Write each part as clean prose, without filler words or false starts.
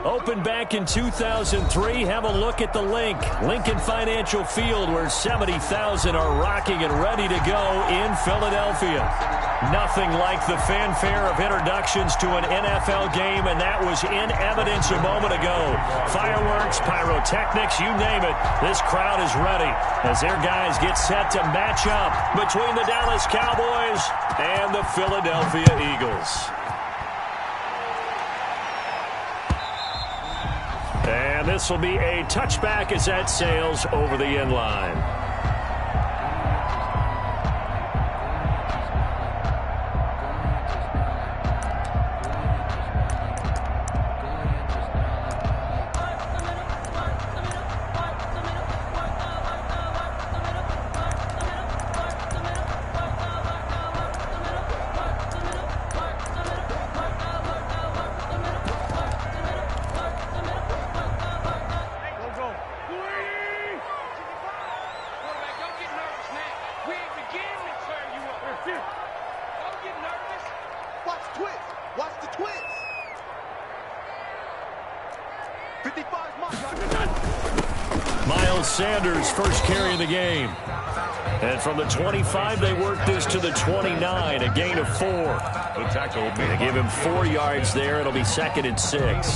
Opened back in 2003. Have a look at the link. Lincoln Financial Field, where 70,000 are rocking and ready to go in Philadelphia. Nothing like the fanfare of introductions to an NFL game, and that was in evidence a moment ago. Fireworks, pyrotechnics, you name it. This crowd is ready as their guys get set to match up between the Dallas Cowboys and the Philadelphia Eagles. And this will be a touchback as that sails over the end line. Sanders first carry of the game. And from the 25, they work this to the 29, a gain of 4. The tackle. They give him 4 yards there. It'll be 2nd and 6.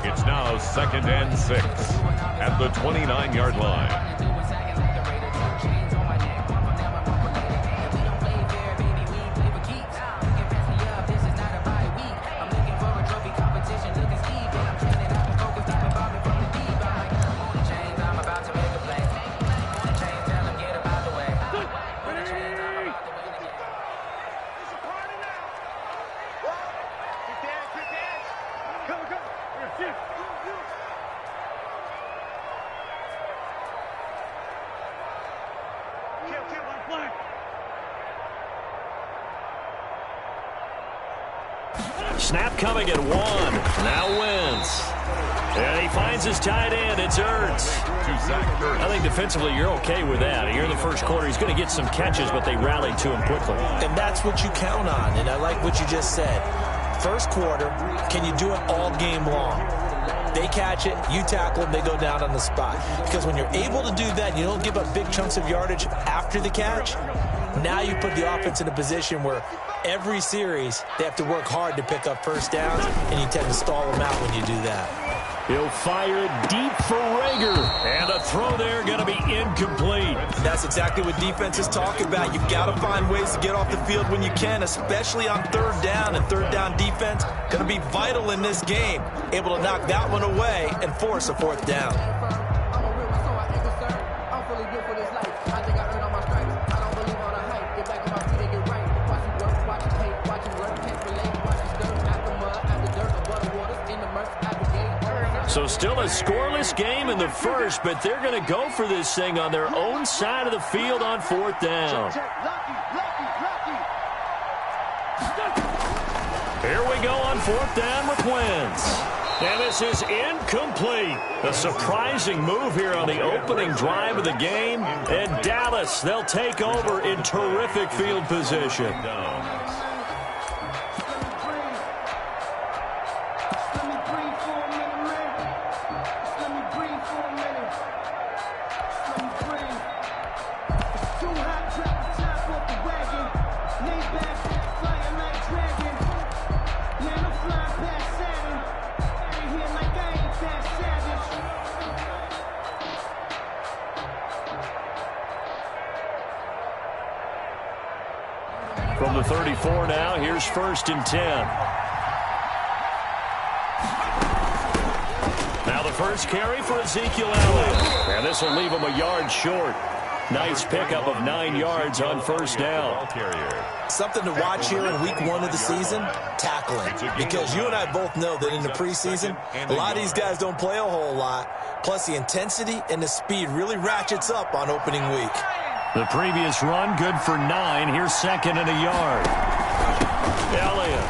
It's now 2nd and 6 at the 29-yard line. Snap coming at 1. Now Wentz. And he finds his tight end. It's Ertz. I think defensively you're okay with that. Here in the first quarter, he's going to get some catches, but they rallied to him quickly. And that's what you count on, and I like what you just said. First quarter, can you do it all game long? They catch it, you tackle them, they go down on the spot. Because when you're able to do that, you don't give up big chunks of yardage after the catch. Now you put the offense in a position where every series they have to work hard to pick up first downs, and you tend to stall them out when you do that. He'll fire it deep for Rager. And a throw there going to be incomplete. That's exactly what defenses talk about. You've got to find ways to get off the field when you can, especially on 3rd down. And 3rd down defense going to be vital in this game. Able to knock that one away and force a 4th down. So still a scoreless game in the first, but they're going to go for this thing on their own side of the field on 4th down. Here we go on 4th down with Wentz. And this is incomplete. A surprising move here on the opening drive of the game. And Dallas, they'll take over in terrific field position. From the 34 now, here's 1st and 10. Now the first carry for Ezekiel Elliott. And this will leave him a yard short. Nice pickup of 9 yards on 1st down. Something to watch here in week 1 of the season, tackling. Because you and I both know that in the preseason, a lot of these guys don't play a whole lot. Plus the intensity and the speed really ratchets up on opening week. The previous run, good for 9. Here's 2nd and a yard. Elliott.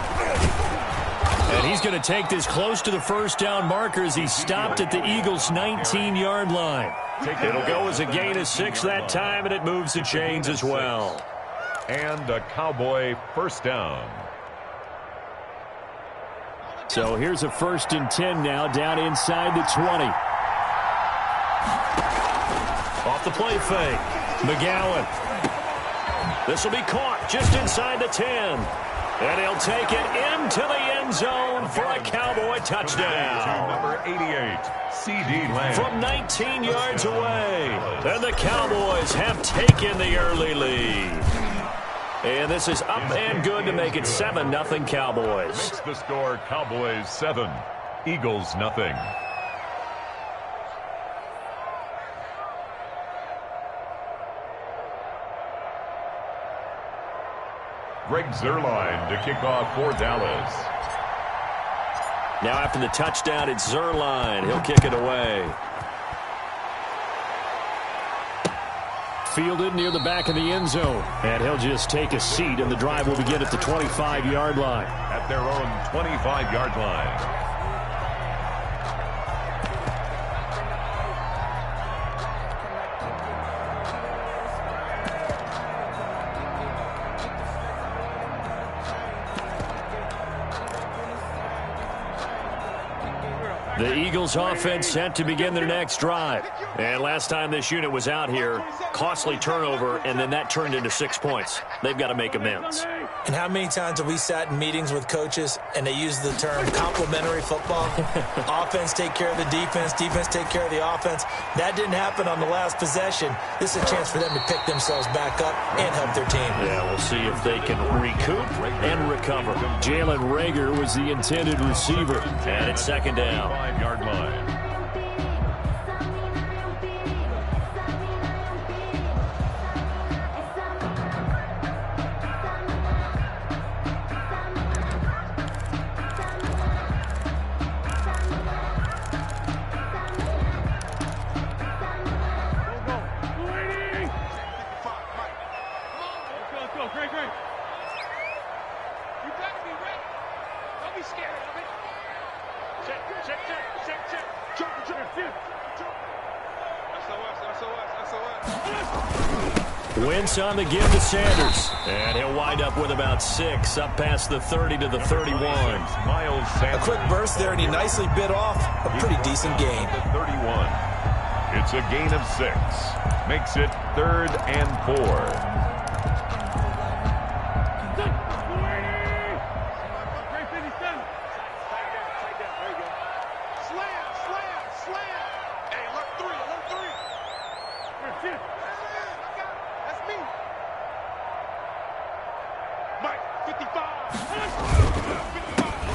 And he's going to take this close to the 1st down marker as he stopped at the Eagles' 19-yard line. It'll go as a gain of 6 that time, and it moves the chains as well. And a Cowboy 1st down. So here's a 1st and 10 now, down inside the 20. Off the play fake. McGowan. This will be caught just inside the 10. And he'll take it into the end zone for a Cowboy touchdown. Number 88, C.D. Lamb. From 19 yards away. And the Cowboys have taken the early lead. And this is up and good to make it 7-0 Cowboys. Makes the score Cowboys 7, Eagles nothing. Greg Zuerlein to kick off for Dallas. Now after the touchdown, it's Zuerlein. He'll kick it away. Fielded near the back of the end zone. And he'll just take a seat, and the drive will begin at the 25-yard line. At their own 25-yard line. The Eagles offense set to begin their next drive. And last time this unit was out here, costly turnover, and then that turned into 6 points. They've got to make amends. And how many times have we sat in meetings with coaches and they use the term complementary football? Offense take care of the defense, defense take care of the offense. That didn't happen on the last possession. This is a chance for them to pick themselves back up and help their team. Yeah, we'll see if they can recoup and recover. Jalen Reagor was the intended receiver. And it's 2nd down. 5-yard line. Wentz on the give to Sanders. And he'll wind up with about 6, up past the 30 to the 31. Miles Sanders. A quick burst there, and he nicely bit off a pretty decent gain. 31. It's a gain of 6. Makes it 3rd and 4.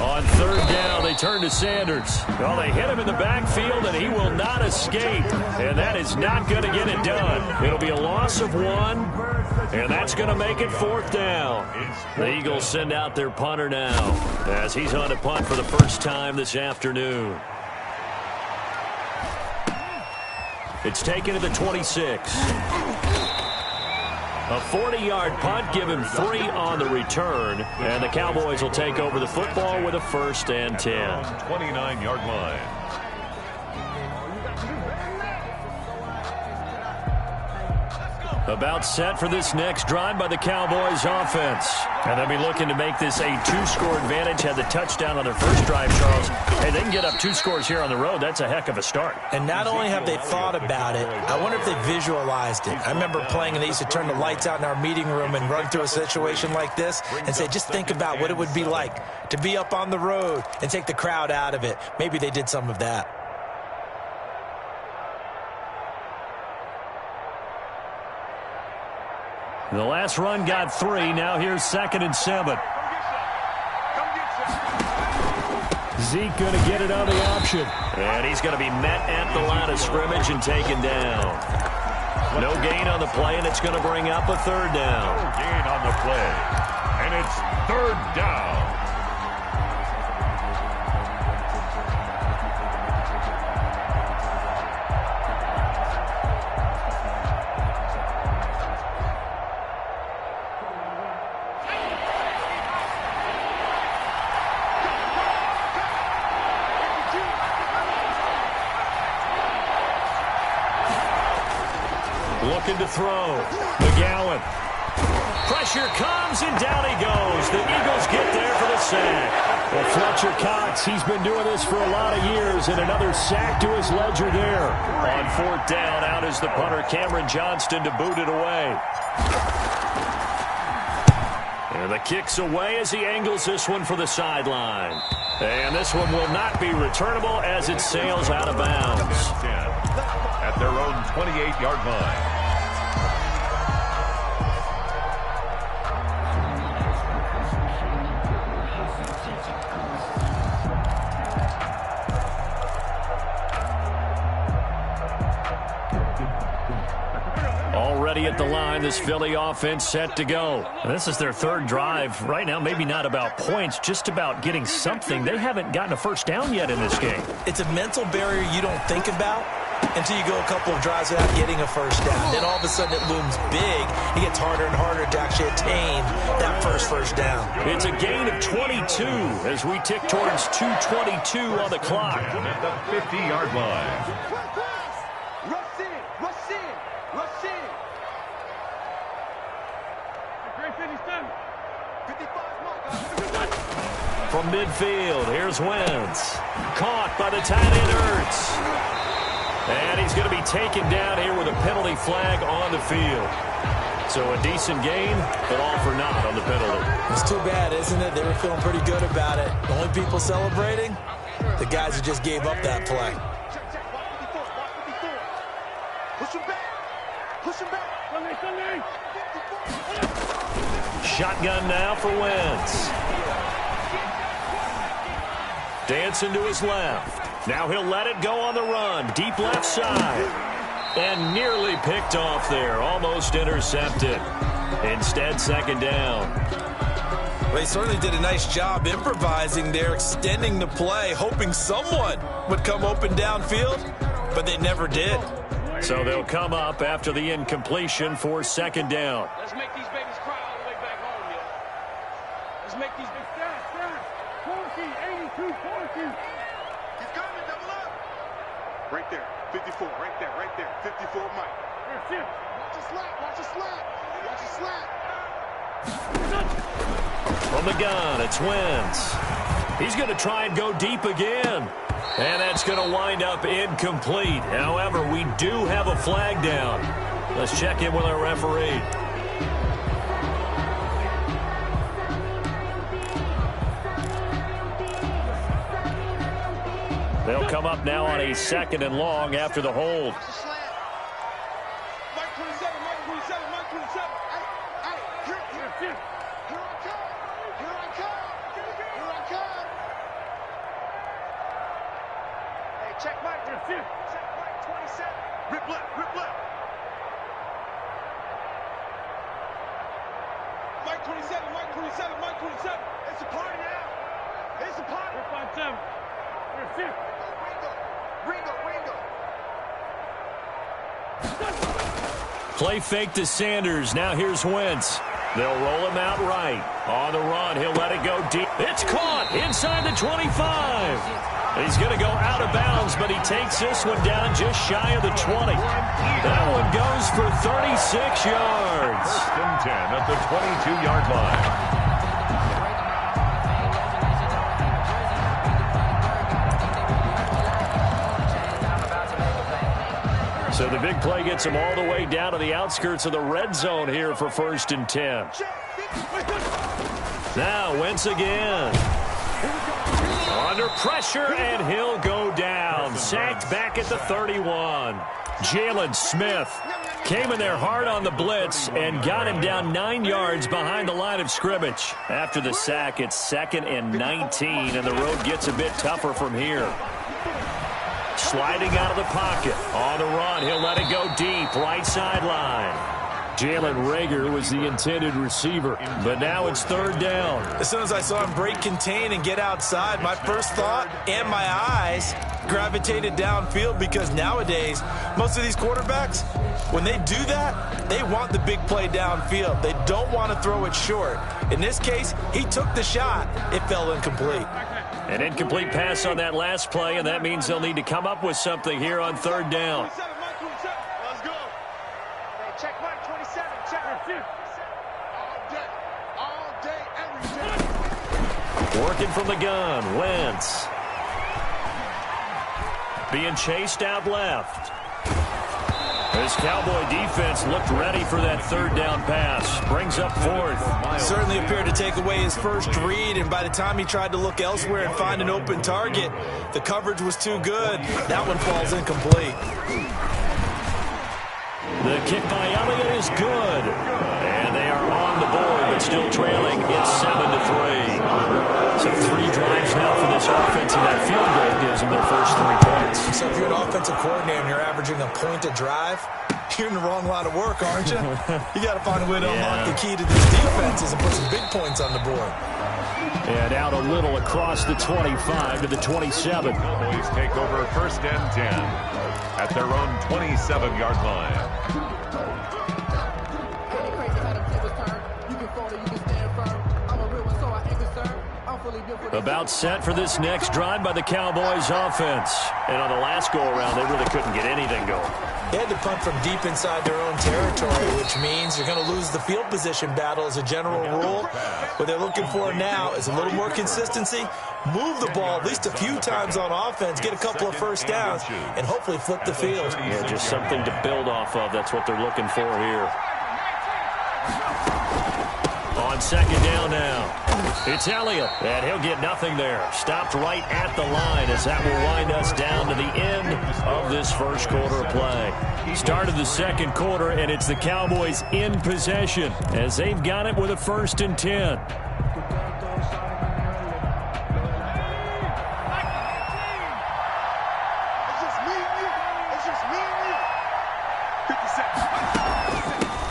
On 3rd down, they turn to Sanders. Well, they hit him in the backfield, and he will not escape. And that is not going to get it done. It'll be a loss of 1, and that's going to make it 4th down. The Eagles send out their punter now as he's on to punt for the first time this afternoon. It's taken to the 26. A 40-yard punt, give him 3 on the return, and the Cowboys will take over the football with a 1st and 10. 29-yard line. About set for this next drive by the Cowboys offense. And they'll be looking to make this a 2-score advantage. Had the touchdown on their first drive, Charles. Hey, they can get up 2 scores here on the road. That's a heck of a start. And not only have they thought about it, I wonder if they visualized it. I remember playing, and they used to turn the lights out in our meeting room and run through a situation like this and say, just think about what it would be like to be up on the road and take the crowd out of it. Maybe they did some of that. The last run got 3. Now here's 2nd and 7. Zeke going to get it on the option. And he's going to be met at the line of scrimmage and taken down. No gain on the play, and it's going to bring up a 3rd down. No gain on the play, and it's 3rd down. Looking to throw. McGowan. Pressure comes, and down he goes. The Eagles get there for the sack. Well, Fletcher Cox, he's been doing this for a lot of years, and another sack to his ledger there. On fourth down, out is the punter, Cameron Johnston, to boot it away. And the kick's away as he angles this one for the sideline. And this one will not be returnable as it sails out of bounds. At their own 28-yard line. Already at the line, this Philly offense set to go. And this is their third drive. Right now, maybe not about points, just about getting something. They haven't gotten a first down yet in this game. It's a mental barrier you don't think about until you go a couple of drives without getting a first down. Then all of a sudden it looms big. It gets harder and harder to actually attain that first down. It's a gain of 22 as we tick towards 2:22 on the clock. At the 50-yard line. From midfield, here's Wentz. Caught by the tight end, Ertz. And he's going to be taken down here with a penalty flag on the field. So a decent gain, but all for naught on the penalty. It's too bad, isn't it? They were feeling pretty good about it. The only people celebrating, the guys who just gave up that play. Push him back. Push him back. Shotgun now for Wentz. Dancing to his left. Now he'll let it go on the run. Deep left side. And nearly picked off there. Almost intercepted. Instead, second down. They certainly did a nice job improvising there, extending the play, hoping someone would come open downfield, but they never did. So they'll come up after the incompletion for second down. Let's make these babies cry all the way back home, yo. Let's make these big stats. 82, 40. He's coming, double up. Right there, 54, right there, 54 Mike. Watch a slap, watch a slap, watch a slap. From the gun, it's Wentz. He's going to try and go deep again. And that's going to wind up incomplete. However, we do have a flag down. Let's check in with our referee. They'll come up now on a second and long after the hold. Mike 27, Mike 27, Mike 27. Here I come. Here I come. Hey, check Mike. Check Mike 27. Rip left. Mike 27, Mike 27, Mike 27. It's a party now. It's a party. Rip 57. Ringo. Play fake to Sanders. Now here's Wentz. They'll roll him out right. On the run, he'll let it go deep. It's caught inside the 25. He's going to go out of bounds, but he takes this one down just shy of the 20. That one goes for 36 yards. First and 10 at the 22-yard line. So the big play gets him all the way down to the outskirts of the red zone here for first and 10. Now Wentz again. Under pressure, and he'll go down. Sacked back at the 31. Jalen Smith came in there hard on the blitz and got him down 9 yards behind the line of scrimmage. After the sack, it's 2nd and 19, and the road gets a bit tougher from here. Sliding out of the pocket. On the run, he'll let it go deep. Right sideline. Jalen Reagor was the intended receiver, but now it's third down. As soon as I saw him break contain and get outside, my first thought and my eyes gravitated downfield, because nowadays, most of these quarterbacks, when they do that, they want the big play downfield. They don't want to throw it short. In this case, he took the shot. It fell incomplete. An incomplete pass on that last play, and that means they'll need to come up with something here on third down. Let's go. Hey, check Mike 27. Check. Working from the gun, Wentz. Being chased out left. This Cowboy defense looked ready for that third down pass. Brings up fourth. Certainly appeared to take away his first read, and by the time he tried to look elsewhere and find an open target, the coverage was too good. That one falls incomplete. The kick by Elliott is good. And they are on the board, but still trailing. It's 7-3. So 3 drives now for this offense, and that field goal gives them their first 3 points. So if you're an offensive coordinator and you're averaging a point a drive, you're in the wrong line of work, aren't you? You got to find a way to unlock the key to these defenses and put some big points on the board. And out a little across the 25 to the 27. Cowboys take over first and 10 at their own 27-yard line. About set for this next drive by the Cowboys offense. And on the last go-around, they really couldn't get anything going. They had to punt from deep inside their own territory, which means you're going to lose the field position battle as a general rule. What they're looking for now is a little more consistency, move the ball at least a few times on offense, get a couple of first downs, and hopefully flip the field. Yeah, just something to build off of. That's what they're looking for here. On second down now. It's Elliott, and he'll get nothing there. Stopped right at the line as that will wind us down to the end of this first quarter of play. Start of the second quarter, and it's the Cowboys in possession as they've got it with a 1st and 10.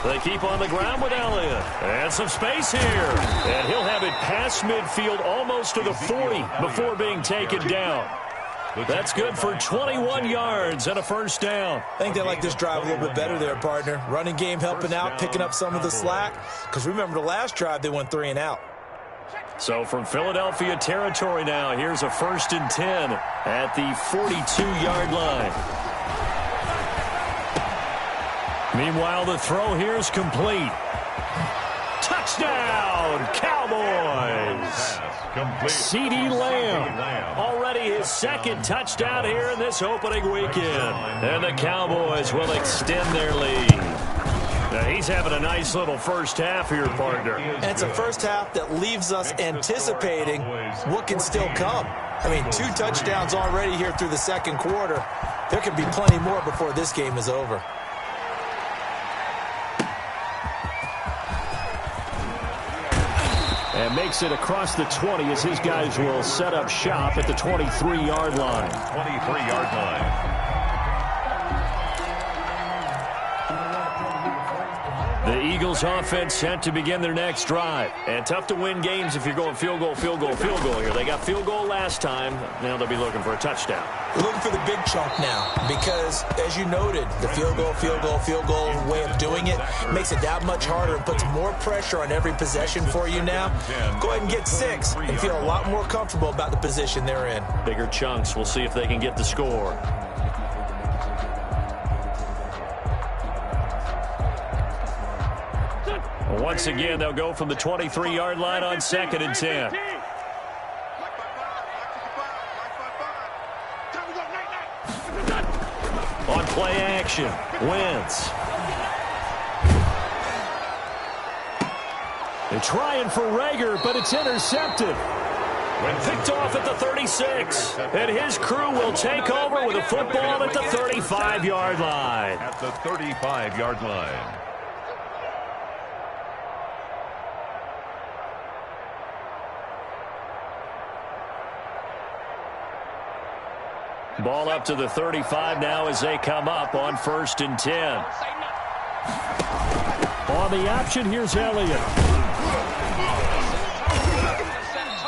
They keep on the ground with Elliott. And some space here. And he'll have it past midfield almost to the 40 before being taken down. That's good for 21 yards and a first down. I think they like this drive a little bit better there, partner. Running game helping out, picking up some of the slack. Because remember the last drive, they went 3 and out. So from Philadelphia territory now, here's a 1st and 10 at the 42-yard line. Meanwhile, the throw here is complete. Touchdown, Cowboys! CeeDee Lamb, already his 2nd touchdown here in this opening weekend. And the Cowboys will extend their lead. Now, he's having a nice little first half here, partner. And it's a first half that leaves us anticipating what can still come. I mean, 2 touchdowns already here through the second quarter. There could be plenty more before this game is over. And makes it across the 20 as his guys will set up shop at the 23-yard line. 23-yard line. The Eagles offense set to begin their next drive. And tough to win games if you're going field goal, field goal, field goal here. They got field goal last time. Now they'll be looking for a touchdown. They're looking for the big chunk now because, as you noted, the field goal way of doing it makes it that much harder and puts more pressure on every possession for you now. Go ahead and get 6 and feel a lot more comfortable about the position they're in. Bigger chunks. We'll see if they can get the score. Once again, they'll go from the 23-yard line on 2nd and 10. On play action, Wentz. They're trying for Rager, but it's intercepted. Picked off at the 36. And his crew will take over with a football at the 35-yard line. At the 35-yard line. Ball up to the 35 now as they come up on 1st and 10. On the option, here's Elliott.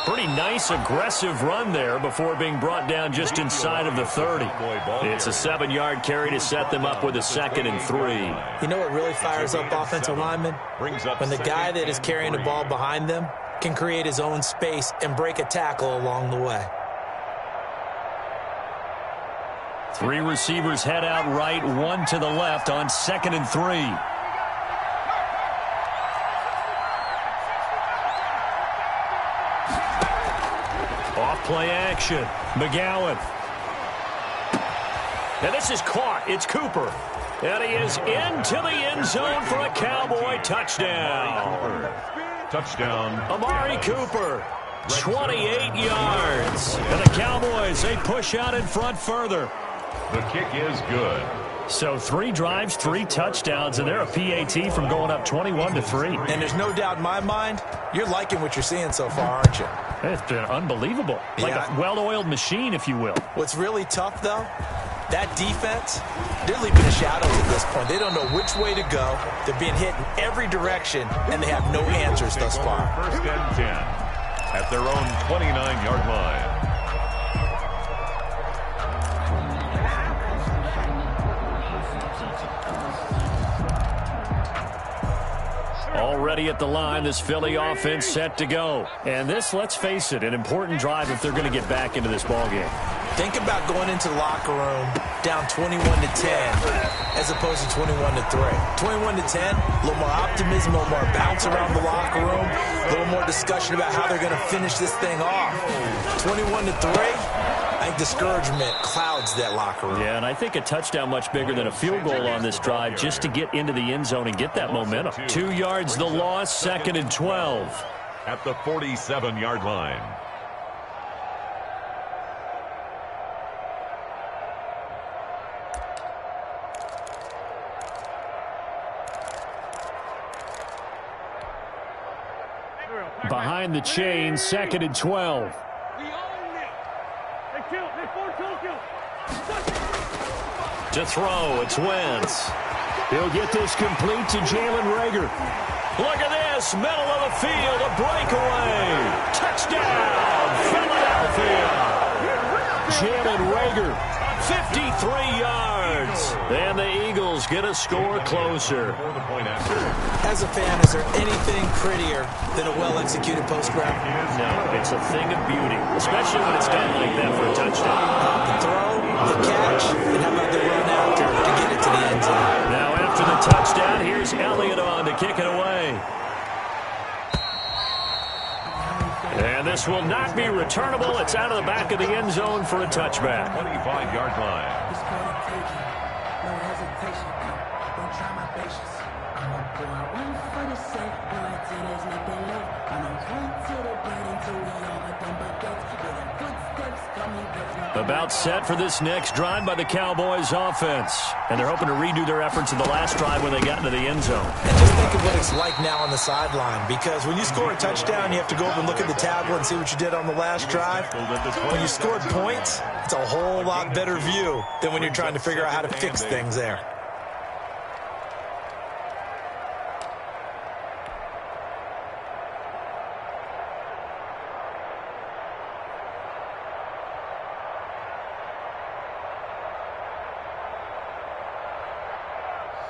Pretty nice, aggressive run there before being brought down just inside of the 30. It's a 7-yard carry to set them up with a 2nd and 3. You know what really fires up offensive linemen? When the guy that is carrying the ball behind them can create his own space and break a tackle along the way. 3 receivers head out right, 1 to the left on 2nd and 3. Play action. McGowan. And this is caught. It's Cooper. And he is into the end zone for a Cowboy touchdown. Touchdown. Amari Cooper, 28 yards. And the Cowboys, they push out in front further. The kick is good. So 3 drives, 3 touchdowns, and they're a PAT from going up 21-3. And there's no doubt in my mind, you're liking what you're seeing so far, aren't you? It's been unbelievable. Like a well-oiled machine, if you will. What's really tough, though, that defense, they're leaving the shadows at this point. They don't know which way to go. They're being hit in every direction, and they have no answers thus far. First and 10 at their own 29-yard line. Already at the line, this Philly offense set to go. And this, let's face it, an important drive if they're going to get back into this ballgame. Think about going into the locker room down 21-10 as opposed to 21-3. 21-10, a little more optimism, a little more bounce around the locker room, a little more discussion about how they're going to finish this thing off. 21-3, I think discouragement clouds that locker room. Yeah, and I think a touchdown much bigger than a field goal on this drive just to get into the end zone and get that momentum. 2 yards the loss, 2nd and 12. At the 47-yard line. Behind the chain, 2nd and 12. To throw, it's Wentz. He'll get this complete to Jalen Reagor. Look at this, middle of the field, a breakaway. Touchdown, Philadelphia. Jalen Reagor, 53 yards. And the Eagles get a score closer. As a fan, is there anything prettier than a well-executed post-grab? No, it's a thing of beauty, especially when it's done like that for a touchdown. The throw, the catch, and how about the run after to get it to the end zone? Now after the touchdown, here's Elliott on to kick it away. And this will not be returnable. It's out of the back of the end zone for a touchback. 25-yard line. About set for this next drive by the Cowboys offense. And they're hoping to redo their efforts in the last drive when they got into the end zone. And just think of what it's like now on the sideline, because when you score a touchdown, you have to go over and look at the tablet and see what you did on the last drive. When you scored points, it's a whole lot better view than when you're trying to figure out how to fix things there.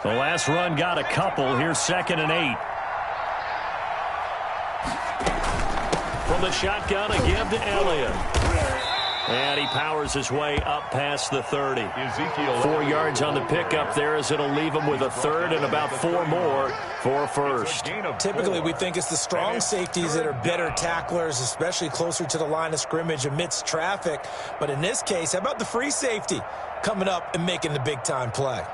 The last run got a couple. Here's 2nd and 8. From the shotgun, a give to Elliott. And he powers his way up past the 30. 4 yards on the pickup there as it'll leave him with a 3rd and about 4 more for a first. Typically, we think it's the strong safeties that are better tacklers, especially closer to the line of scrimmage amidst traffic. But in this case, how about the free safety coming up and making the big-time play?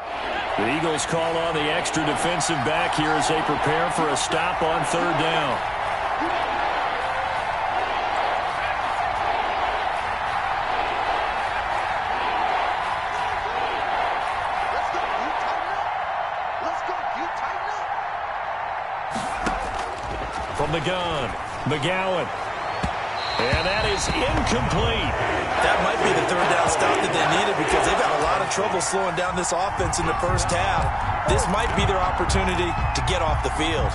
The Eagles call on the extra defensive back here as they prepare for a stop on 3rd down. From the gun, McGowan. And that is incomplete. That might be the 3rd down stop that they needed, because they've had a lot of trouble slowing down this offense in the first half. This might be their opportunity to get off the field.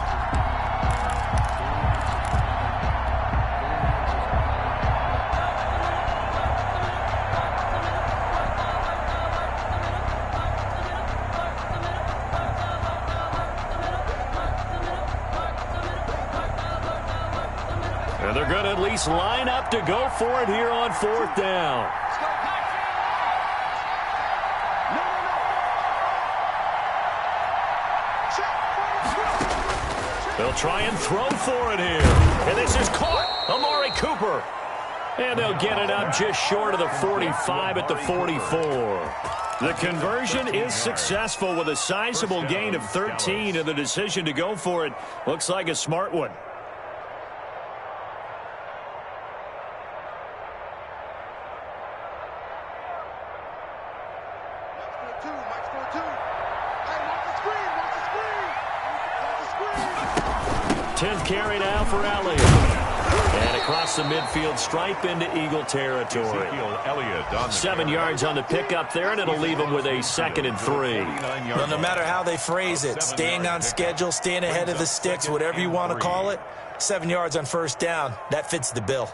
And they're going to at least line up to go for it here on 4th down. They'll try and throw for it here. And this is caught. Amari Cooper. And they'll get it up just short of the 45 at the 44. The conversion is successful with a sizable gain of 13, and the decision to go for it looks like a smart one. Carry now for Elliott. And across the midfield stripe into Eagle territory. 7 yards on the pickup there, and it'll leave him with a 2nd and 3. Well, no matter how they phrase it, staying on schedule, staying ahead of the sticks, whatever you want to call it, 7 yards on first down, that fits the bill.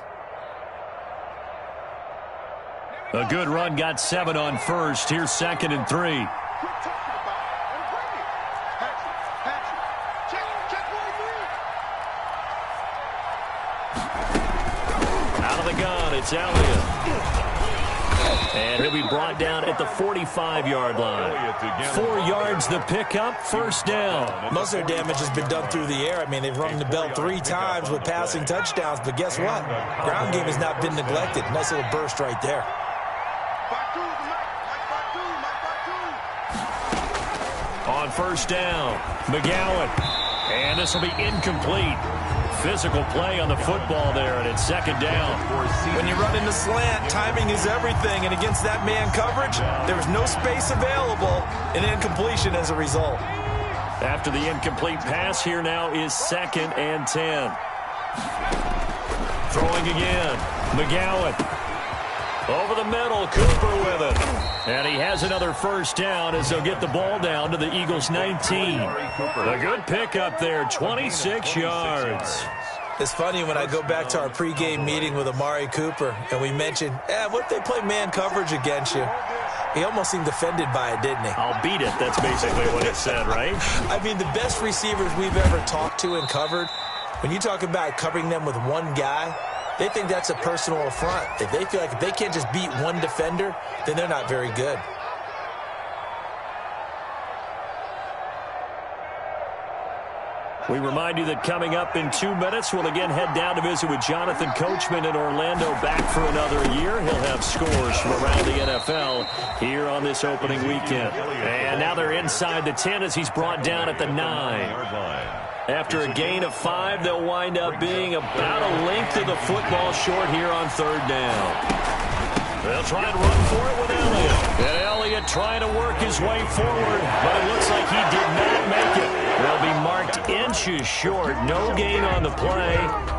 A good run got 7 on first. Here's 2nd and 3. It's Elliott. And he'll be brought down at the 45-yard line. 4 yards the pickup, first down. Most of their damage has been done through the air. I mean, they've rung the bell 3 times with passing touchdowns, but guess what? Ground game has not been neglected. Nice little burst right there. On first down, McGowan. And this will be incomplete. Physical play on the football there, and it's 2nd down. When you run in the slant, timing is everything, and against that man coverage, there's no space available, and incompletion as a result. After the incomplete pass, here now is 2nd and 10. Throwing again, McGowan. Over the middle, Cooper with it. And he has another first down as they'll get the ball down to the Eagles' 19. A good pickup there, 26 yards. It's funny when I go back to our pregame meeting with Amari Cooper, and we mentioned, what if they play man coverage against you? He almost seemed offended by it, didn't he? I'll beat it. That's basically what it said, right? I mean, the best receivers we've ever talked to and covered, when you talk about covering them with one guy, they think that's a personal affront. If they feel like if they can't just beat one defender, then they're not very good. We remind you that coming up in 2 minutes, we'll again head down to visit with Jonathan Coachman in Orlando, back for another year. He'll have scores from around the NFL here on this opening weekend. And now they're inside the 10 as he's brought down at the 9. After a gain of 5, they'll wind up being about a length of the football short here on 3rd down. They'll try and run for it with Elliott. And Elliott trying to work his way forward, but it looks like he did not make it. They'll be marked inches short. No gain on the play,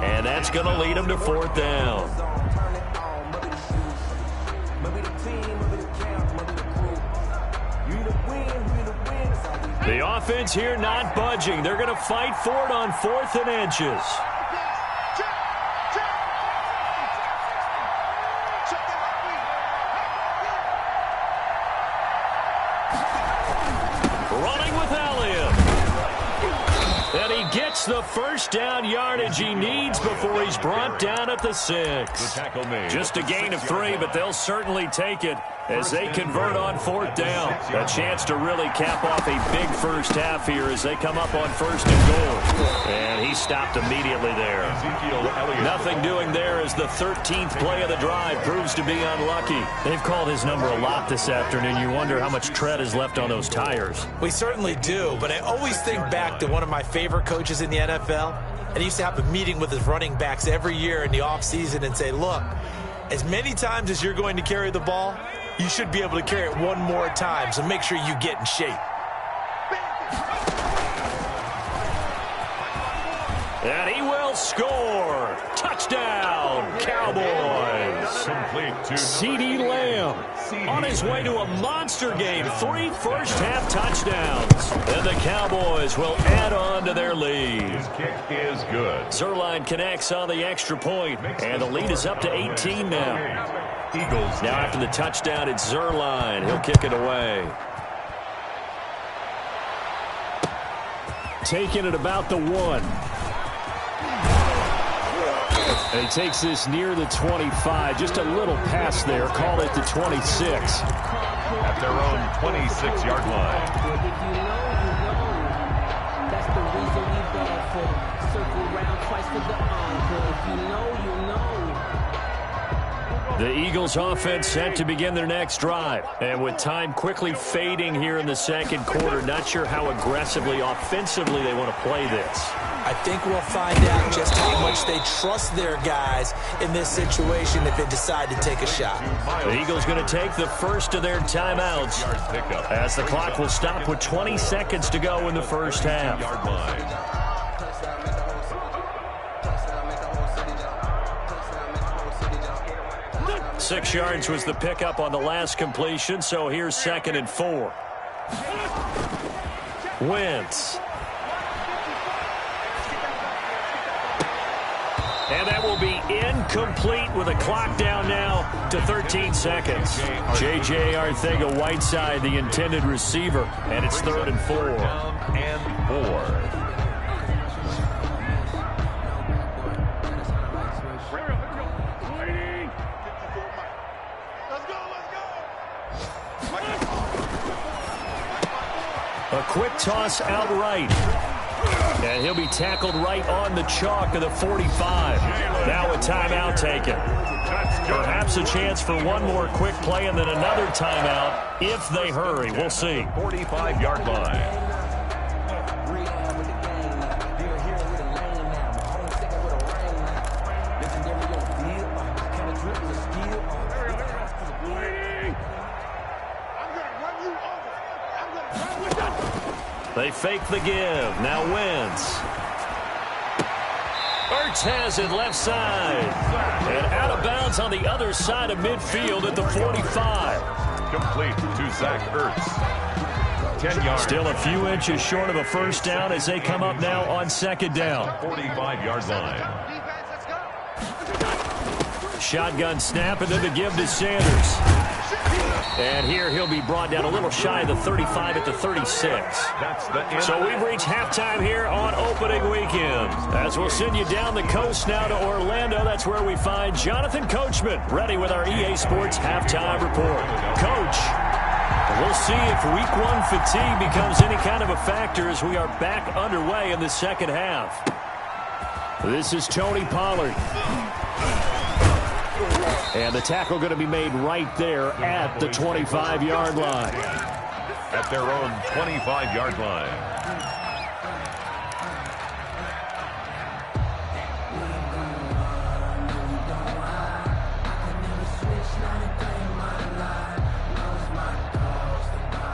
and that's going to lead them to 4th down. The offense here not budging. They're going to fight for it on 4th and inches. Running with Elliott. And he gets the first down yardage he needs before he's brought down at the 6. Just a gain of 3, but they'll certainly take it as they convert on 4th down. A chance to really cap off a big first half here as they come up on 1st and goal. And he stopped immediately there. Nothing doing there as the 13th play of the drive proves to be unlucky. They've called his number a lot this afternoon. You wonder how much tread is left on those tires. We certainly do, but I always think back to one of my favorite coaches in the NFL. And he used to have a meeting with his running backs every year in the offseason and say, look, as many times as you're going to carry the ball, you should be able to carry it one more time, so make sure you get in shape. And he will score. Touchdown, Cowboys. CeeDee Lamb on his way to a monster game. 3 first-half touchdowns. And the Cowboys will add on to their lead. His kick is good. Zerline connects on the extra point, and the lead is up to 18 now. Eagles. Now after the touchdown, it's Zerline. He'll kick it away. Taking it about the 1. And he takes this near the 25. Just a little pass there. Call it the 26. At their own 26-yard line. That's the reason we bad for. Circle around twice for the encore. If you know, you know. The Eagles offense set to begin their next drive. And with time quickly fading here in the second quarter, not sure how aggressively, offensively they want to play this. I think we'll find out just how much they trust their guys in this situation if they decide to take a shot. The Eagles going to take the first of their timeouts as the clock will stop with 20 seconds to go in the first half. 6 yards was the pickup on the last completion, so here's 2nd and 4. Wentz. And that will be incomplete with a clock down now to 13 seconds. J.J. Arcega-Whiteside, the intended receiver, and it's 3rd and 4. And 4. A quick toss outright. And he'll be tackled right on the chalk of the 45. Now a timeout taken. Perhaps a chance for one more quick play and then another timeout if they hurry. We'll see. 45-yard line. They fake the give. Now Wentz. Ertz has it left side. And out of bounds on the other side of midfield at the 45. Complete to Zach Ertz. 10 yards. Still a few inches short of a first down as they come up now on 2nd down. 45-yard line. Shotgun snap and then the give to Sanders. And here he'll be brought down a little shy of the 35 at the 36. So we've reached halftime here on opening weekend. As we'll send you down the coast now to Orlando, that's where we find Jonathan Coachman ready with our EA Sports halftime report. Coach, we'll see if week 1 fatigue becomes any kind of a factor as we are back underway in the second half. This is Tony Pollard. And the tackle going to be made right there at the 25-yard line. At their own 25-yard line.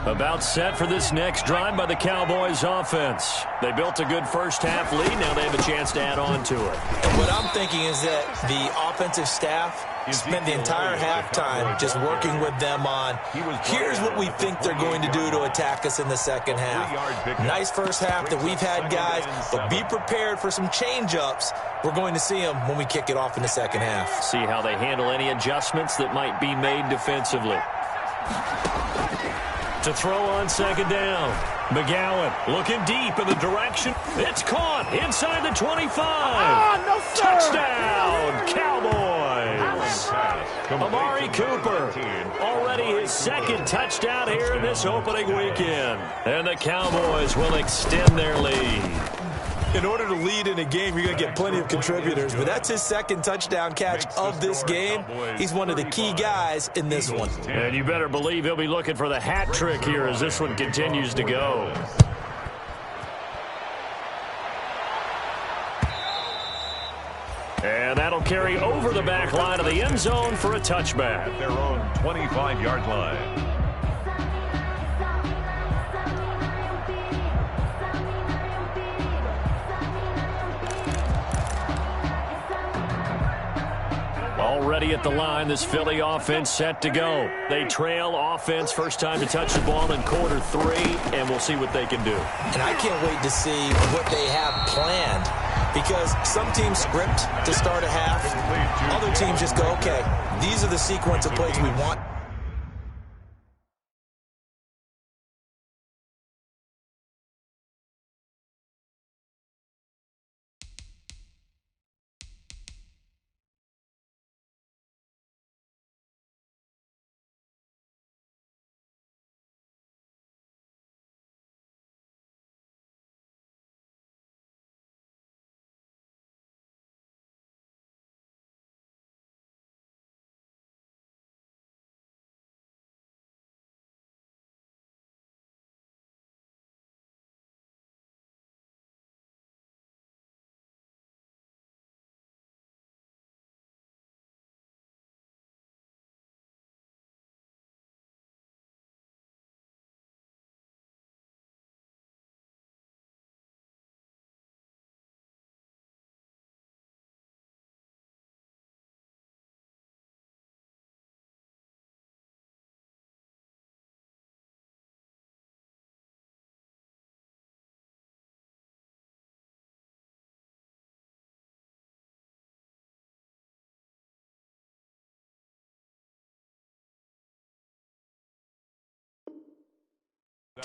About set for this next drive by the Cowboys offense. They built a good first half lead. Now they have a chance to add on to it. What I'm thinking is that the offensive staff spent the entire halftime just working with them on, here's what we think they're going to do to attack us in the second half. Nice first half that we've had, guys, but be prepared for some change-ups. We're going to see them when we kick it off in the second half. See how they handle any adjustments that might be made defensively. To throw on 2nd down. McGowan looking deep in the direction. It's caught inside the 25. No, sir. Touchdown, Cowboys. Amari Cooper, already his 2nd touchdown here in this opening weekend. And the Cowboys will extend their lead. In order to lead in a game, you're going to get plenty of contributors, but that's his 2nd touchdown catch of this game. He's one of the key guys in this one. And you better believe he'll be looking for the hat trick here as this one continues to go. And that'll carry over the back line of the end zone for a touchback. At their own 25-yard line. Already at the line, this Philly offense set to go. They trail offense, first time to touch the ball in quarter 3, and we'll see what they can do. And I can't wait to see what they have planned, because some teams script to start a half. Other teams just go, okay, these are the sequence of plays we want.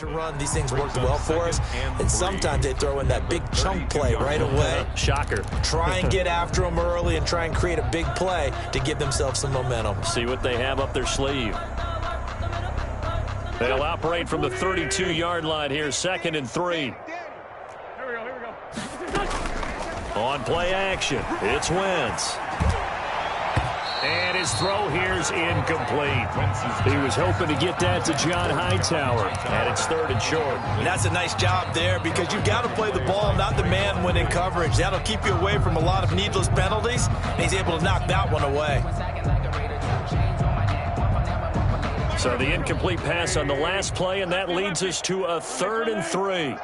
to run, these things work well for us, and sometimes they throw in that big chunk play right away. Shocker. Try and get after them early and try and create a big play to give themselves some momentum. See what they have up their sleeve. They'll operate from the 32-yard line here, 2nd and 3. Here we go. On play action, it's Wentz. And his throw here's incomplete. He was hoping to get that to John Hightower, and it's 3rd and short. And that's a nice job there because you've got to play the ball, not the man when in coverage. That'll keep you away from a lot of needless penalties, and he's able to knock that one away. So the incomplete pass on the last play, and that leads us to a 3rd and 3.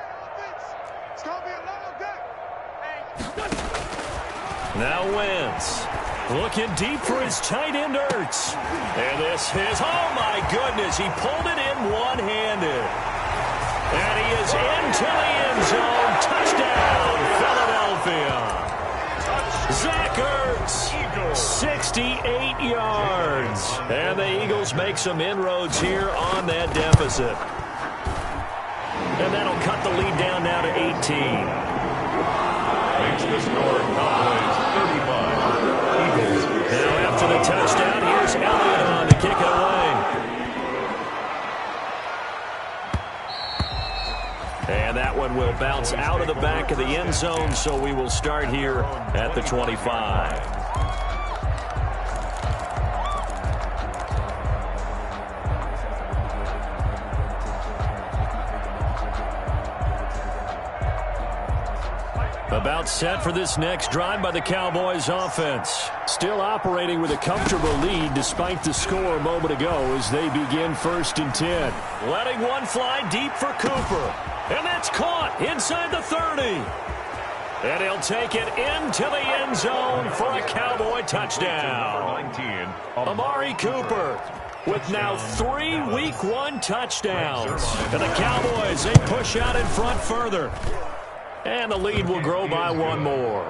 Now Wentz. Looking deep for his tight end, Ertz. And this is, oh my goodness, he pulled it in one-handed. And he is into the end zone. Touchdown, Philadelphia. Zach Ertz, 68 yards. And the Eagles make some inroads here on that deficit. And that'll cut the lead down now to 18. Makes the score Cowboys 35. Now after the touchdown, here's Elliott on to kick it away. And that one will bounce out of the back of the end zone, so we will start here at the 25. About set for this next drive by the Cowboys offense. Still operating with a comfortable lead despite the score a moment ago as they begin 1st and 10. Letting one fly deep for Cooper. And that's caught inside the 30. And he'll take it into the end zone for a Cowboy touchdown. 19. Amari Cooper with now 3 Week 1 touchdowns. And the Cowboys, they push out in front further. And the lead will grow by 1 more.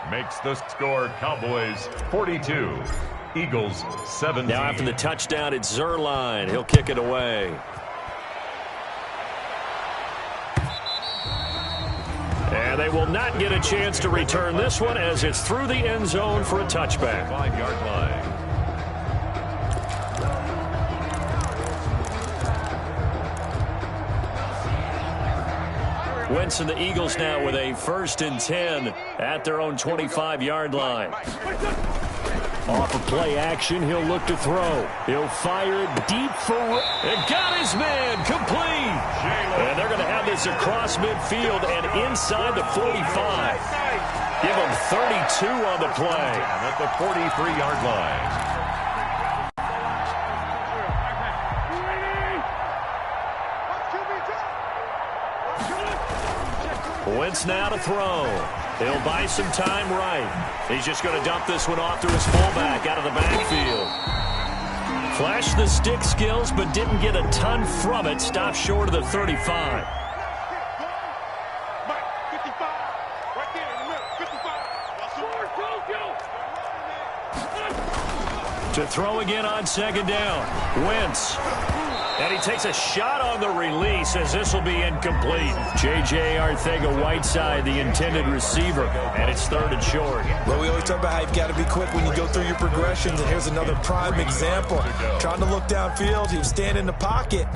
Makes the score Cowboys 42. Eagles 17. Now after the touchdown, it's Zerline. He'll kick it away. And they will not get a chance to return this one as it's through the end zone for a touchback. 5-yard line. Wentz and the Eagles now with a 1st and 10 at their own 25-yard line. Off of play action, he'll look to throw. He'll fire it deep for... And got his man complete. And they're going to have this across midfield and inside the 45. Give him 32 on the play. At the 43-yard line. Wentz now to throw. He'll buy some time right. He's just going to dump this one off to his fullback out of the backfield. Flashed the stick skills, but didn't get a ton from it. Stopped short of the 35. To throw again on 2nd down. Wentz. And he takes a shot on the release as this will be incomplete. J.J. Arcega-Whiteside, the intended receiver, and it's 3rd and short. Well, we always talk about how you've got to be quick when you go through your progressions, and here's another prime example. Trying to look downfield, he was standing in the pocket,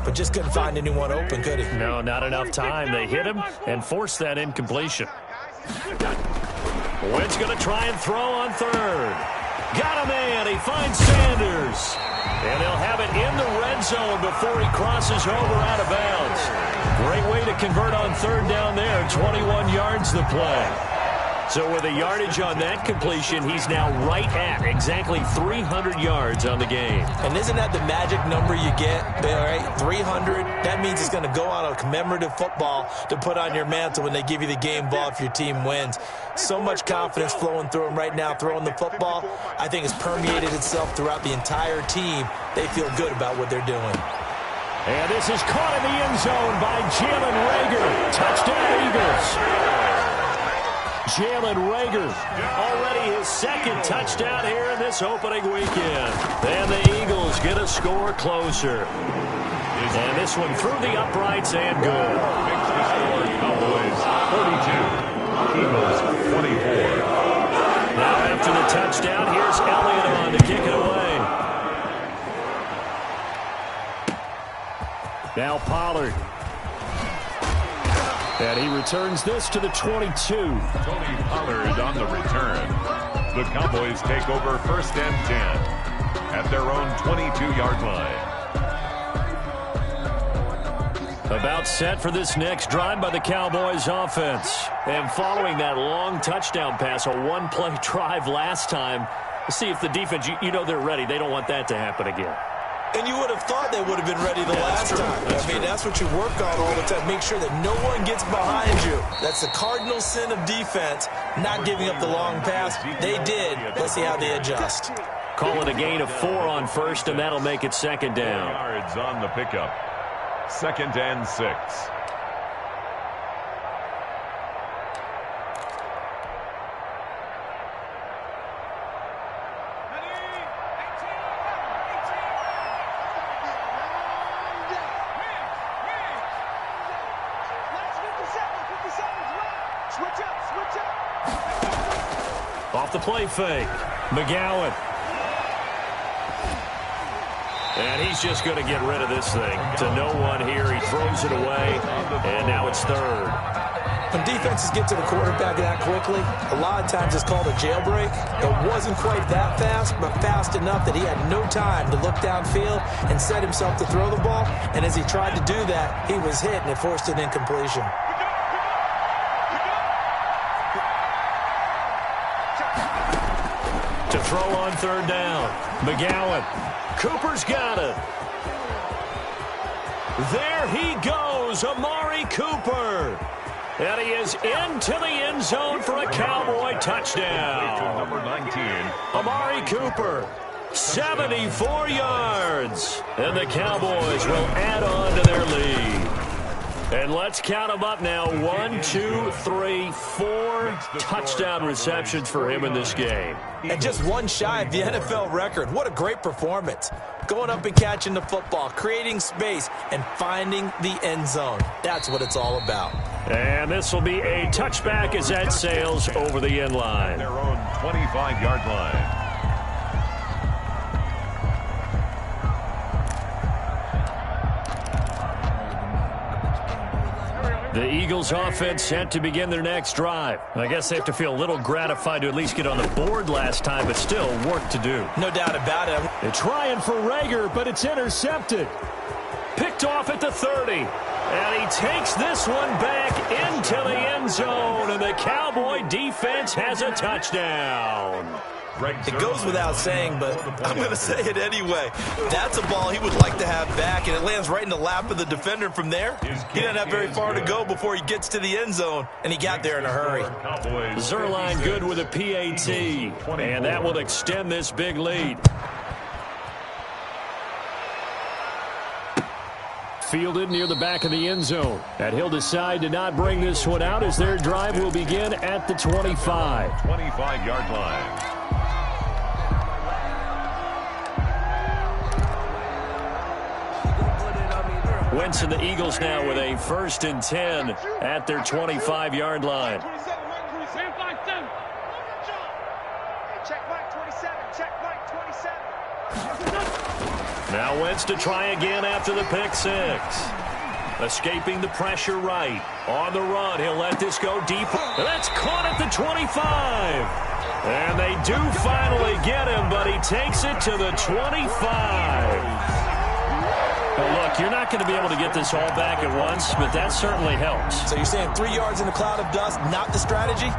but just couldn't find anyone open, could he? No, not enough time. They hit him and forced that incompletion. Wentz going to try and throw on 3rd. Got a man. He finds Sanders. And he'll have it in the red zone before he crosses over out of bounds. Great way to convert on 3rd down there. 21 yards the play. So with a yardage on that completion, he's now right at exactly 300 yards on the game. And isn't that the magic number you get, right? 300. That means it's going to go on a commemorative football to put on your mantle when they give you the game ball if your team wins. So much confidence flowing through him right now, throwing the football. I think it's permeated itself throughout the entire team. They feel good about what they're doing. And this is caught in the end zone by Jalen Reagor. Touchdown, Eagles. Jalen Reagor, already his 2nd touchdown here in this opening weekend. And the Eagles get a score closer. And this one through the uprights and good. Makes the score Cowboys 42, Eagles 24. Now after the touchdown, here's Elliott on to kick it away. Now Pollard. And he returns this to the 22. Tony Pollard on the return. The Cowboys take over 1st and 10 at their own 22-yard line. About set for this next drive by the Cowboys offense. And following that long touchdown pass, a one-play drive last time, see if the defense, you know they're ready. They don't want that to happen again. And you would have thought they would have been ready the last time. That's what you work on all the time. Make sure that no one gets behind you. That's the cardinal sin of defense, not giving up the long pass. They did. Let's see how they adjust. Call it a gain of 4 on first, and that'll make it 2nd down. Yards on the pickup. 2nd and 6. Off the play fake. McGowan. And he's just going to get rid of this thing. To no one here. He throws it away. And now it's 3rd. When defenses get to the quarterback that quickly, a lot of times it's called a jailbreak. It wasn't quite that fast, but fast enough that he had no time to look downfield and set himself to throw the ball. And as he tried to do that, he was hit, and it forced an incompletion. To throw on 3rd down. McGowan. Cooper's got it. There he goes, Amari Cooper. And he is into the end zone for a Cowboy touchdown. Number 19. Amari Cooper, 74 yards. And the Cowboys will add on to their lead. And let's count them up now. 1, 2, 3, 4 touchdown receptions for him in this game. And just one shy of the NFL record. What a great performance. Going up and catching the football, creating space, and finding the end zone. That's what it's all about. And this will be a touchback as that sails over the end line. Their own 25-yard line. The Eagles offense set to begin their next drive. I guess they have to feel a little gratified to at least get on the board last time, but still work to do. No doubt about it. They're trying for Rager, but it's intercepted. Picked off at the 30. And he takes this one back into the end zone, and the Cowboy defense has a touchdown. It goes without saying, but I'm going to say it anyway. That's a ball he would like to have back, and it lands right in the lap of the defender from there. He doesn't have very far to go before he gets to the end zone, and he got there in a hurry. Zerline good with a PAT, and that will extend this big lead. Fielded near the back of the end zone. And he'll decide to not bring this one out as their drive will begin at the 25. 25-yard line. Wentz and the Eagles now with a 1st and 10 at their 25-yard line. Now Wentz to try again after the pick 6. Escaping the pressure right. On the run, he'll let this go deep. That's caught at the 25. And they do finally get him, but he takes it to the 25. Well, look, you're not going to be able to get this all back at once, but that certainly helps. So you're saying 3 yards in a cloud of dust, not the strategy?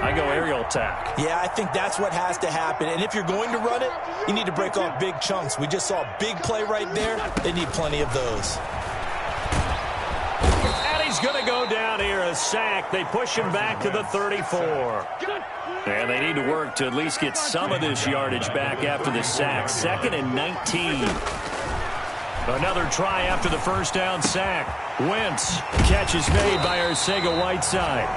I go aerial attack. Yeah, I think that's what has to happen. And if you're going to run it, you need to break off big chunks. We just saw a big play right there. They need plenty of those. And he's going to go down here, a sack. They push him back to the 34. And they need to work to at least get some of this yardage back after the sack. 2nd and 19. Another try after the first down sack. Wentz. Catch is made by Arcega-Whiteside.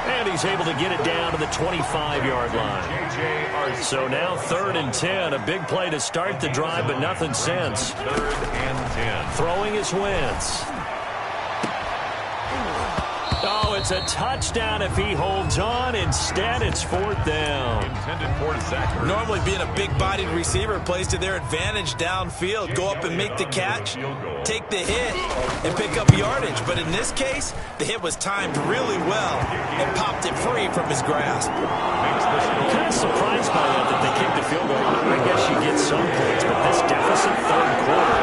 And he's able to get it down to the 25-yard line. So now 3rd and 10. A big play to start the drive, but nothing since. 3rd and 10. Throwing his Wentz. Oh, it's a touchdown if he holds on. Instead, it's 4th down. Intended for Zach. Normally being a big-bodied receiver plays to their advantage downfield. Go up and make the catch, take the hit, and pick up yardage. But in this case, the hit was timed really well and popped it free from his grasp. I'm kind of surprised by that they kicked the field goal. I guess you get some points, but this deficit 3rd quarter,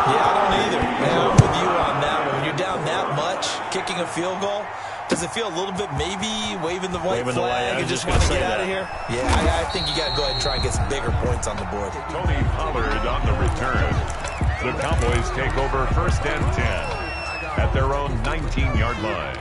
Yeah, I don't either. Man, I'm with you on that one. When you're down that much, kicking a field goal, does it feel a little bit maybe waving the white flag and just want to get out of here? Yeah, I think you got to go ahead and try and get some bigger points on the board. Tony Pollard on the return. The Cowboys take over 1st and 10 at their own 19-yard line.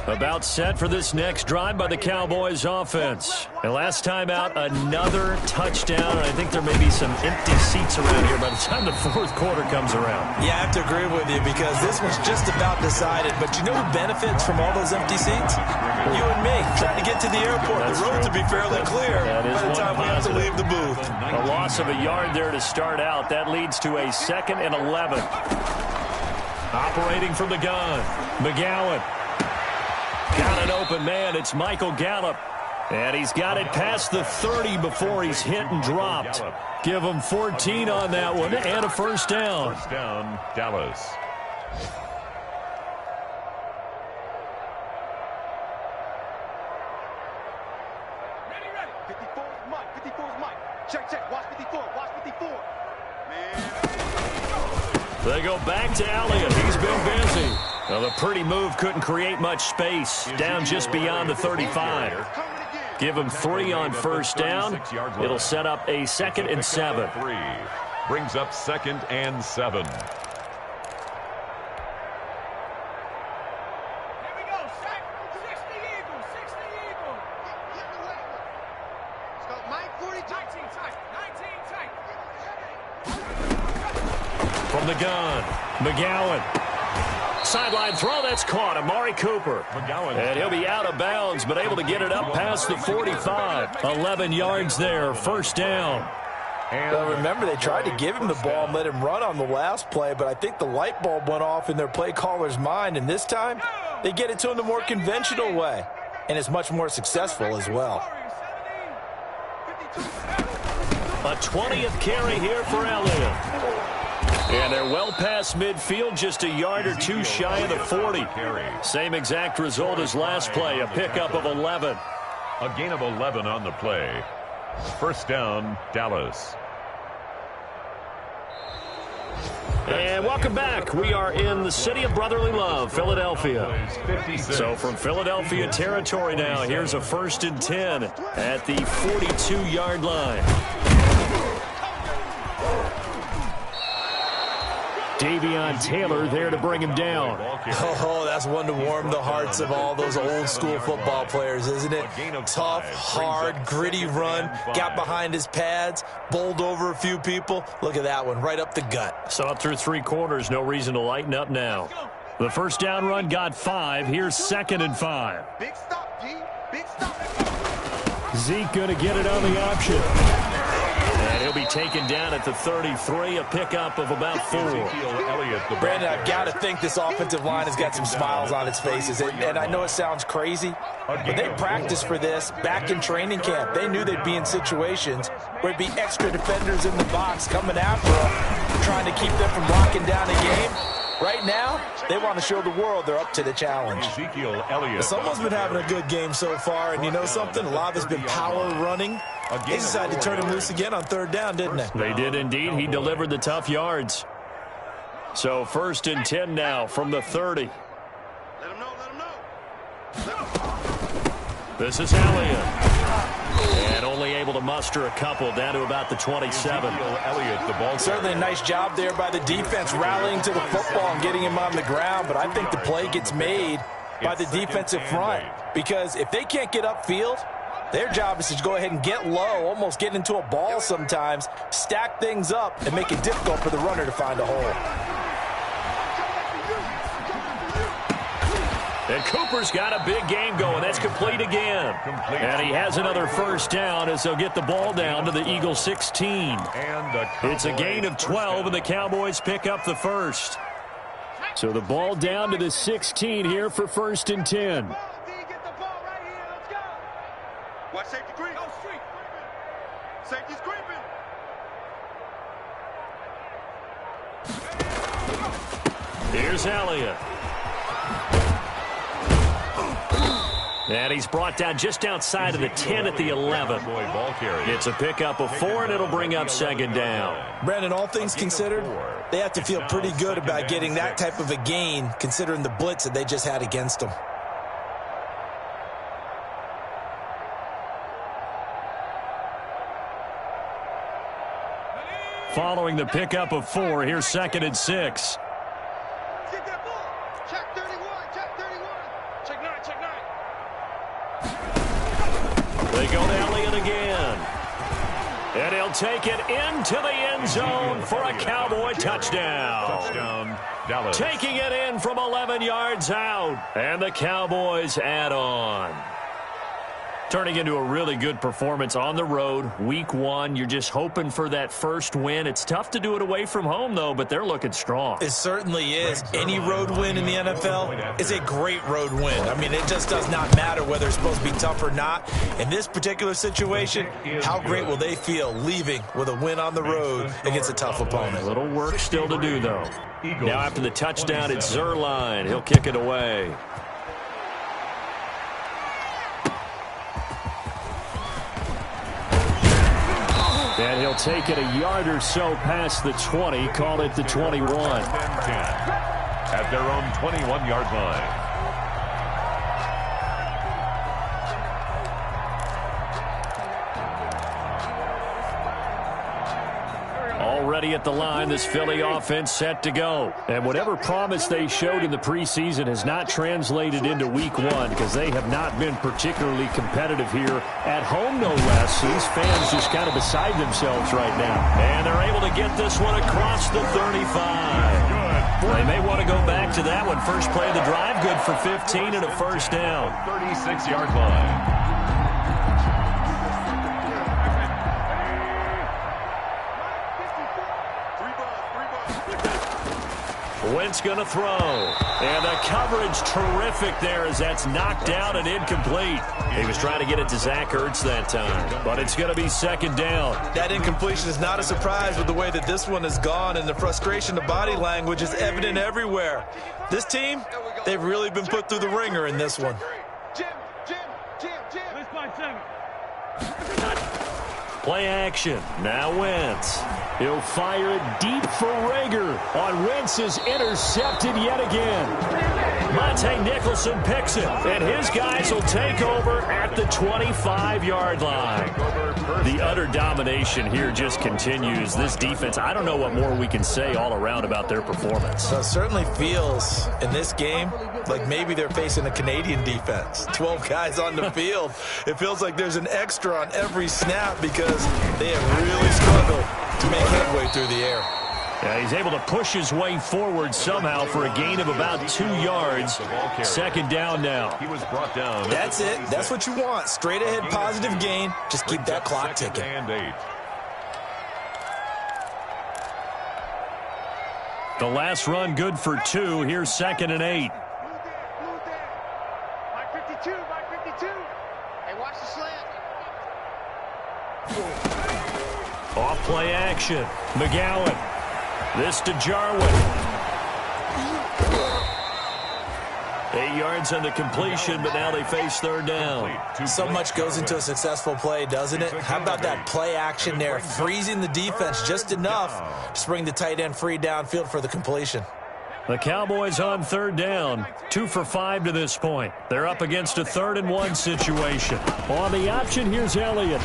About set for this next drive by the Cowboys offense. And last time out, another touchdown. I think there may be some empty seats around here by the time the 4th quarter comes around. Yeah, I have to agree with you because this was just about decided. But you know who benefits from all those empty seats? You and me, trying to get to the airport. That's the roads true. will be fairly clear That is by the time we have to leave the booth. A loss of a yard there to start out. That leads to a 2nd and 11. Operating from the gun, McGowan. Got an open man. It's Michael Gallup. And he's got it past the 30 before he's hit and dropped. Give him 14 on that one and a 1st down. 1st down, Dallas. Ready. 54 is Mike. 54 is Mike. Check. Watch 54. Watch 54. Man. They go back to Elliott. He's been busy. Well, the pretty move couldn't create much space. Down just beyond the 35. Give him 3 on 1st down. It'll set up a 2nd and 7. 3 brings up 2nd and 7. Here we go. 60 Eagles. 60 Eagles. Let's go. Mike 42. 19 tight. From the gun, McGowan. Sideline throw, that's caught. Amari Cooper. And he'll be out of bounds, but able to get it up past the 45. 11 yards there, 1st down. Well, remember, they tried to give him the ball and let him run on the last play, but I think the light bulb went off in their play caller's mind, and this time they get it to him the more conventional way, and it's much more successful as well. A 20th carry here for Elliott. And they're well past midfield, just a yard or 2 shy of the 40. Same exact result as last play, a pickup of 11. A gain of 11 on the play. 1st down, Dallas. And welcome back. We are in the city of brotherly love, Philadelphia. So from Philadelphia territory now, here's a 1st and 10 at the 42-yard line. Davion Taylor there to bring him down. Oh, that's one to warm the hearts of all those old-school football players, isn't it? Tough, hard, gritty run, got behind his pads, bowled over a few people. Look at that one, right up the gut. Saw it through 3 quarters, no reason to lighten up now. The 1st down run got 5. Here's 2nd and 5. Big stop, G. Big stop. Zeke going to get it on the option. And he'll be taken down at the 33, a pickup of about 4. Brandon, I've got to think this offensive line has got some smiles on its faces. And I know it sounds crazy, but they practiced for this back in training camp. They knew they'd be in situations where it'd be extra defenders in the box coming after them, trying to keep them from locking down a game. Right now, they want to show the world they're up to the challenge. Someone's been having a good game so far, and you know something? A lot has been power running. They decided to turn him loose again on 3rd down, didn't they? They did indeed. He delivered the tough yards. So 1st and 10 now from the 30. Let him know. This is Elliott. And only able to muster a couple down to about the 27. Certainly a nice job there by the defense rallying to the football and getting him on the ground, but I think the play gets made by the defensive front because if they can't get upfield, their job is to go ahead and get low, almost get into a ball sometimes, stack things up, and make it difficult for the runner to find a hole. And Cooper's got a big game going. That's complete again. And he has another first down as they'll get the ball down to the Eagles 16. It's a gain of 12, and the Cowboys pick up the first. So the ball down to the 16 here for 1st and 10. Watch safety creep. Safety's creeping. Here's Elliott. And he's brought down just outside of the 10 at the 11. It's a pickup of 4, and it'll bring up 2nd down. Brandon, all things considered, they have to feel pretty good about getting that type of a gain, considering the blitz that they just had against them. Following the pickup of 4, here's 2nd and 6. Get that ball. Check 31. Check 31. Check 9. Check 9. They go to Elliott again. And he'll take it into the end zone for a Cowboy touchdown. Dallas. Taking it in from 11 yards out. And the Cowboys add on. Turning into a really good performance on the road. Week 1, you're just hoping for that first win. It's tough to do it away from home, though, but they're looking strong. It certainly is. Any road win in the NFL is a great road win. I mean, it just does not matter whether it's supposed to be tough or not. In this particular situation, how great will they feel leaving with a win on the road against a tough opponent? A little work still to do, though. Now after the touchdown, it's Zerline. He'll kick it away. And he'll take it a yard or so past the 20, call it the 21. At their own 21-yard line. Already at the line, this Philly offense set to go. And whatever promise they showed in the preseason has not translated into week 1 because they have not been particularly competitive here at home, no less. These fans just kind of beside themselves right now. And they're able to get this one across the 35. They may want to go back to that one. First play of the drive, good for 15 and a first down. 36-yard line. Wentz going to throw. And the coverage terrific there as that's knocked down and incomplete. He was trying to get it to Zach Ertz that time, but it's going to be 2nd down. That incompletion is not a surprise with the way that this one has gone, and the frustration, the body language is evident everywhere. This team, they've really been put through the ringer in this one. Play action. Now Wentz. He'll fire it deep for Rager. On Wentz is intercepted yet again. Monte Nicholson picks it, and his guys will take over at the 25-yard line. The utter domination here just continues. This defense, I don't know what more we can say all around about their performance. So it certainly feels in this game like maybe they're facing a Canadian defense. 12 guys on the field. It feels like there's an extra on every snap because they have really struggled to make headway through the air. Yeah, he's able to push his way forward somehow for a gain of about 2 yards. 2nd down now. He was brought down. That's it. That's what you want. Straight ahead positive gain. Just keep that clock ticking. The last run good for 2. Here's 2nd and 8. Mike 52, Mike 52. Hey, watch the slant. Off play action. McGowan. This to Jarwin. 8 yards on the completion, but now they face 3rd down. So much goes into a successful play, doesn't it? How about that play action there? Freezing the defense just enough to bring the tight end free downfield for the completion. The Cowboys on 3rd down. 2 for 5 to this point. They're up against a 3rd and 1 situation. On the option, here's Elliott.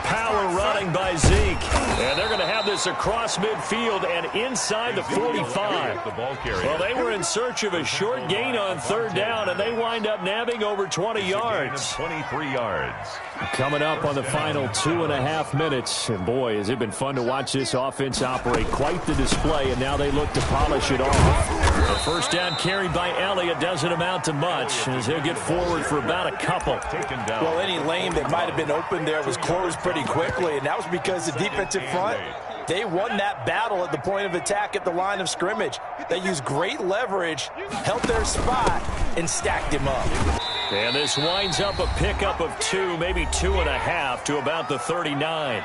Power run running by Zeke. And they're going to have this across midfield and inside the 45. Well, they were in search of a short gain on third down, and they wind up nabbing over 20 yards. 23 yards. Coming up on the final 2.5 minutes. And, boy, has it been fun to watch this offense operate. Quite the display, and now they look to polish it off. The first down carried by Elliott doesn't amount to much, as he'll get forward for about a couple. Well, any lane that might have been open there was closed pretty quickly, and that was because the defensive front, they won that battle at the point of attack at the line of scrimmage. They used great leverage, held their spot, and stacked him up. And this winds up a pickup of 2, maybe 2.5 to about the 39.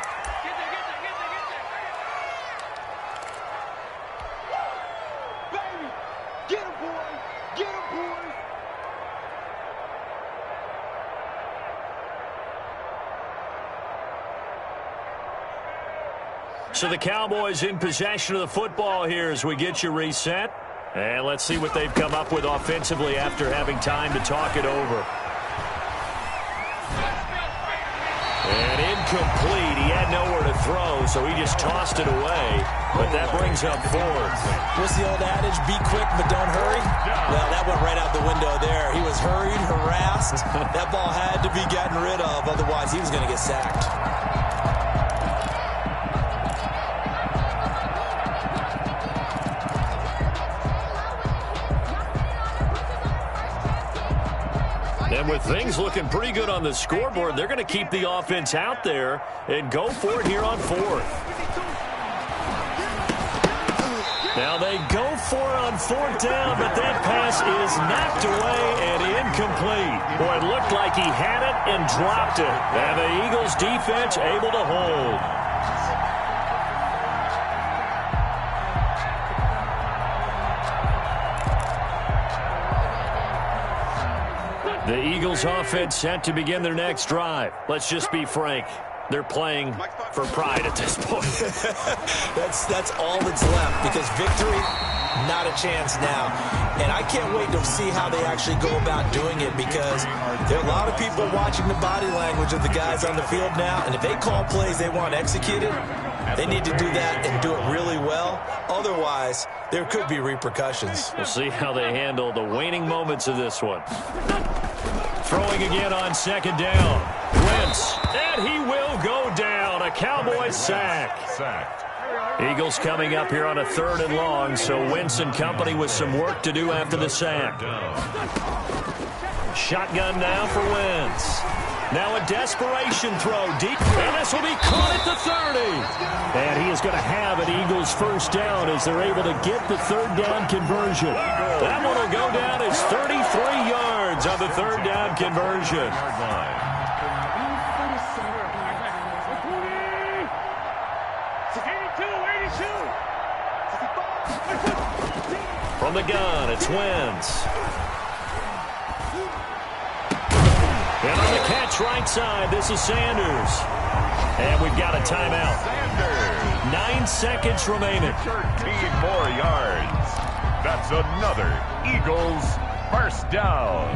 So the Cowboys in possession of the football here as we get you reset. And let's see what they've come up with offensively after having time to talk it over. And incomplete. He had nowhere to throw, so he just tossed it away. But that brings up 4th. What's the old adage? Be quick, but don't hurry? Well, that went right out the window there. He was hurried, harassed. That ball had to be gotten rid of, otherwise he was going to get sacked. And with things looking pretty good on the scoreboard, they're going to keep the offense out there and go for it here on 4th. Now they go for it on 4th down, but that pass is knocked away and incomplete. Boy, it looked like he had it and dropped it. And the Eagles defense able to hold. The Eagles offense set to begin their next drive. Let's just be frank. They're playing for pride at this point. That's all that's left, because victory, not a chance now. And I can't wait to see how they actually go about doing it, because there are a lot of people watching the body language of the guys on the field now, and if they call plays they want executed, they need to do that and do it really well. Otherwise, there could be repercussions. We'll see how they handle the waning moments of this one. Throwing again on 2nd down. Wentz, and he will go down. A Cowboys sack. Eagles coming up here on a 3rd and long, so Wentz and company with some work to do after the sack. Shotgun now for Wentz. Now a desperation throw deep, and this will be caught at the 30. And he is going to have an Eagles first down as they're able to get the 3rd down conversion. That one will go down as 33 yards on the 3rd down conversion. From the gun, it's Wentz. And on the catch right side, this is Sanders. And we've got a timeout. 9 seconds remaining. 13 more yards. That's another Eagles first down.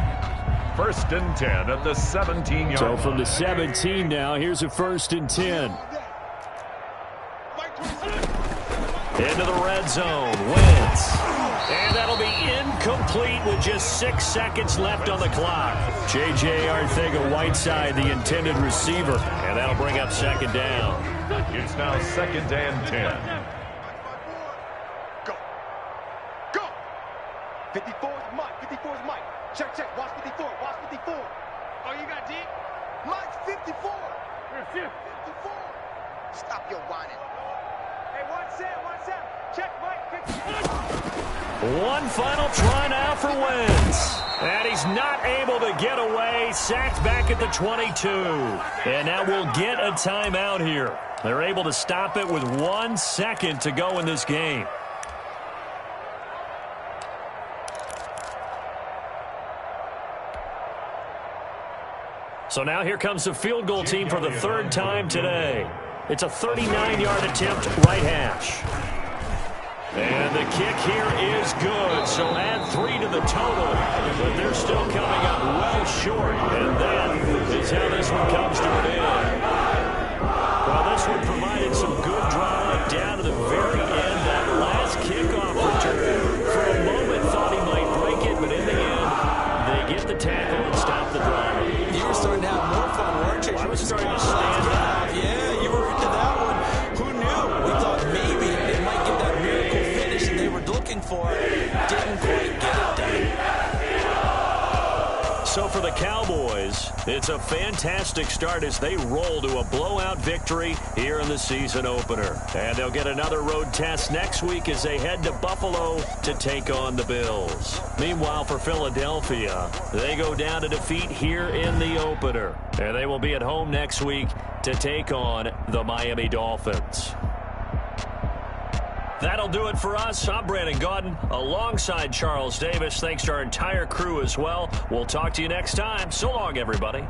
1st and 10 at the 17-yard So line. from the 17 now, here's a 1st and 10. Into the red zone. Wentz. And that'll be incomplete with just 6 seconds left on the clock. J.J. Arcega-Whiteside, the intended receiver. And that'll bring up 2nd down. It's now 2nd and 10. Go. Go. 54 is Mike. 54 is Mike. Check, check. Watch 54. Watch 54. Oh, you got deep? Mike's 54. Where's 54? Stop your whining. Hey, 1 7. Check, Mike. 54. One final try now for Wentz. And he's not able to get away. Sacked back at the 22. And now we'll get a timeout here. They're able to stop it with 1 second to go in this game. So now here comes the field goal team for the 3rd time today. It's a 39-yard attempt, right hash. And the kick here is good, so add 3 to the total. But they're still coming up well short, and that is how this one comes to an end. Well, this one It's a fantastic start as they roll to a blowout victory here in the season opener. And they'll get another road test next week as they head to Buffalo to take on the Bills. Meanwhile, for Philadelphia, they go down to defeat here in the opener. And they will be at home next week to take on the Miami Dolphins. That'll do it for us. I'm Brandon Gaudin alongside Charles Davis. Thanks to our entire crew as well. We'll talk to you next time. So long, everybody.